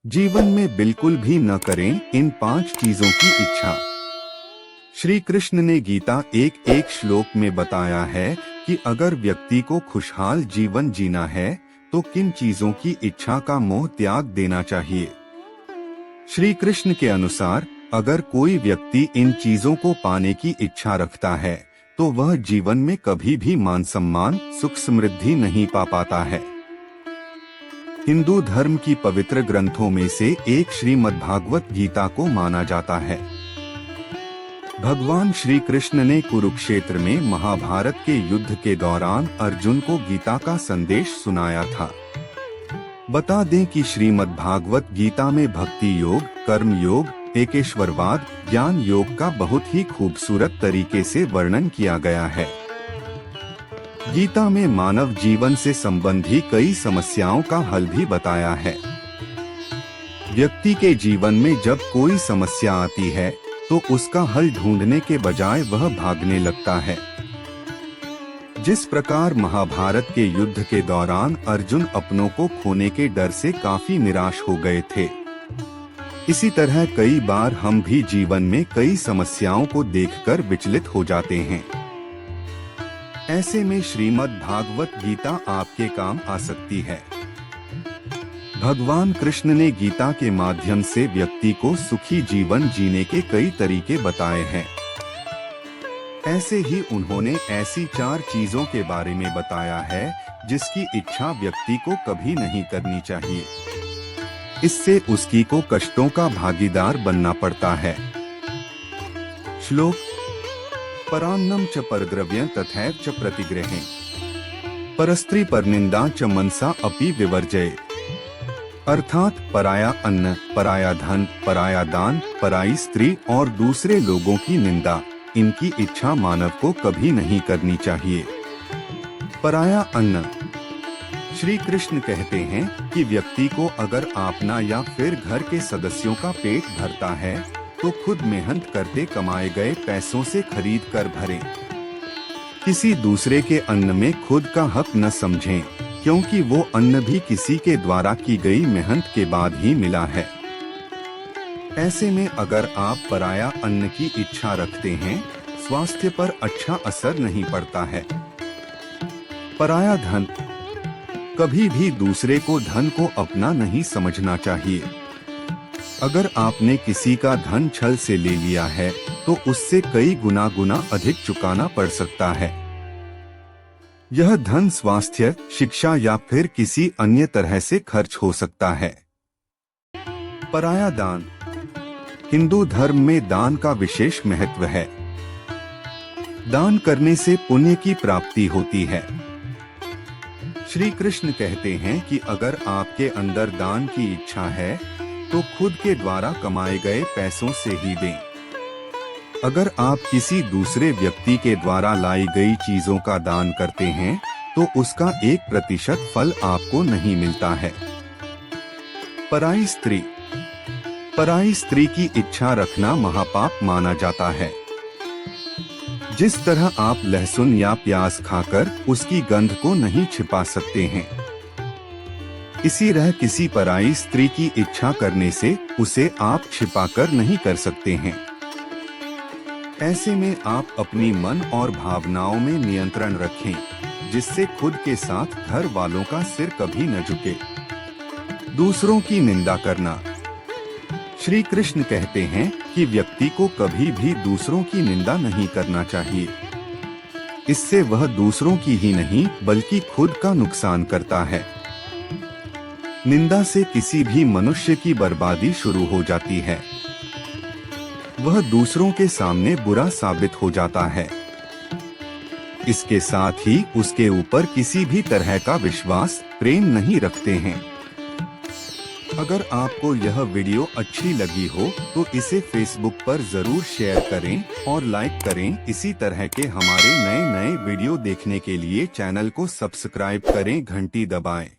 जीवन में बिल्कुल भी न करें इन 5 चीजों की इच्छा। श्री कृष्ण ने गीता एक एक श्लोक में बताया है कि अगर व्यक्ति को खुशहाल जीवन जीना है तो किन चीजों की इच्छा का मोह त्याग देना चाहिए। श्री कृष्ण के अनुसार अगर कोई व्यक्ति इन चीजों को पाने की इच्छा रखता है तो वह जीवन में कभी भी मान सम्मान सुख समृद्धि नहीं पा पाता है। हिंदू धर्म की पवित्र ग्रंथों में से एक श्रीमद्भागवत गीता को माना जाता है। भगवान श्री कृष्ण ने कुरुक्षेत्र में महाभारत के युद्ध के दौरान अर्जुन को गीता का संदेश सुनाया था। बता दें कि श्रीमद्भागवत गीता में भक्ति योग, कर्म योग, एकेश्वरवाद, ज्ञान योग का बहुत ही खूबसूरत तरीके से वर्णन किया गया है। गीता में मानव जीवन से संबंधी कई समस्याओं का हल भी बताया है। व्यक्ति के जीवन में जब कोई समस्या आती है तो उसका हल ढूंढने के बजाय वह भागने लगता है। जिस प्रकार महाभारत के युद्ध के दौरान अर्जुन अपनों को खोने के डर से काफी निराश हो गए थे, इसी तरह कई बार हम भी जीवन में कई समस्याओं को देखकर विचलित हो जाते हैं। ऐसे में श्रीमद्भागवत गीता आपके काम आ सकती है। भगवान कृष्ण ने गीता के माध्यम से व्यक्ति को सुखी जीवन जीने के कई तरीके बताए हैं। ऐसे ही उन्होंने ऐसी 4 चीजों के बारे में बताया है जिसकी इच्छा व्यक्ति को कभी नहीं करनी चाहिए। इससे उसकी को कष्टों का भागीदार बनना पड़ता है। श्लोक: परान्नम च परद्रव्यं तथैव च प्रतिग्रहें परस्त्री परनिंदा च मनसा अपि विवर्जय। अर्थात पराया अन्न, पराया धन, पराया दान, पराई स्त्री और दूसरे लोगों की निंदा, इनकी इच्छा मानव को कभी नहीं करनी चाहिए। पराया अन्न: श्री कृष्ण कहते हैं कि व्यक्ति को अगर अपना या फिर घर के सदस्यों का पेट भरता है तो खुद मेहनत करते कमाए गए पैसों से खरीद कर भरें। किसी दूसरे के अन्न में खुद का हक न समझें, क्योंकि वो अन्न भी किसी के द्वारा की गई मेहनत के बाद ही मिला है। ऐसे में अगर आप पराया अन्न की इच्छा रखते हैं, स्वास्थ्य पर अच्छा असर नहीं पड़ता है। पराया धन: कभी भी दूसरे को धन को अपना नहीं समझना चाहिए। अगर आपने किसी का धन छल से ले लिया है तो उससे कई गुना अधिक चुकाना पड़ सकता है। यह धन स्वास्थ्य, शिक्षा या फिर किसी अन्य तरह से खर्च हो सकता है। पराया दान: हिंदू धर्म में दान का विशेष महत्व है। दान करने से पुण्य की प्राप्ति होती है। श्री कृष्ण कहते हैं कि अगर आपके अंदर दान की इच्छा है तो खुद के द्वारा कमाए गए पैसों से ही दें। अगर आप किसी दूसरे व्यक्ति के द्वारा लाई गई चीजों का दान करते हैं तो उसका 1% फल आपको नहीं मिलता है। पराई स्त्री: पराई स्त्री की इच्छा रखना महापाप माना जाता है। जिस तरह आप लहसुन या प्याज खाकर उसकी गंध को नहीं छिपा सकते हैं, इसी तरह किसी पराई स्त्री की इच्छा करने से उसे आप छिपाकर नहीं कर सकते हैं। ऐसे में आप अपनी मन और भावनाओं में नियंत्रण रखें, जिससे खुद के साथ घर वालों का सिर कभी न झुके। दूसरों की निंदा करना: श्री कृष्ण कहते हैं कि व्यक्ति को कभी भी दूसरों की निंदा नहीं करना चाहिए। इससे वह दूसरों की ही नहीं बल्कि खुद का नुकसान करता है। निंदा से किसी भी मनुष्य की बर्बादी शुरू हो जाती है। वह दूसरों के सामने बुरा साबित हो जाता है। इसके साथ ही उसके ऊपर किसी भी तरह का विश्वास, प्रेम नहीं रखते हैं। अगर आपको यह वीडियो अच्छी लगी हो तो इसे फेसबुक पर जरूर शेयर करें और लाइक करें। इसी तरह के हमारे नए वीडियो देखने के लिए चैनल को सब्सक्राइब करें, घंटी दबाएं।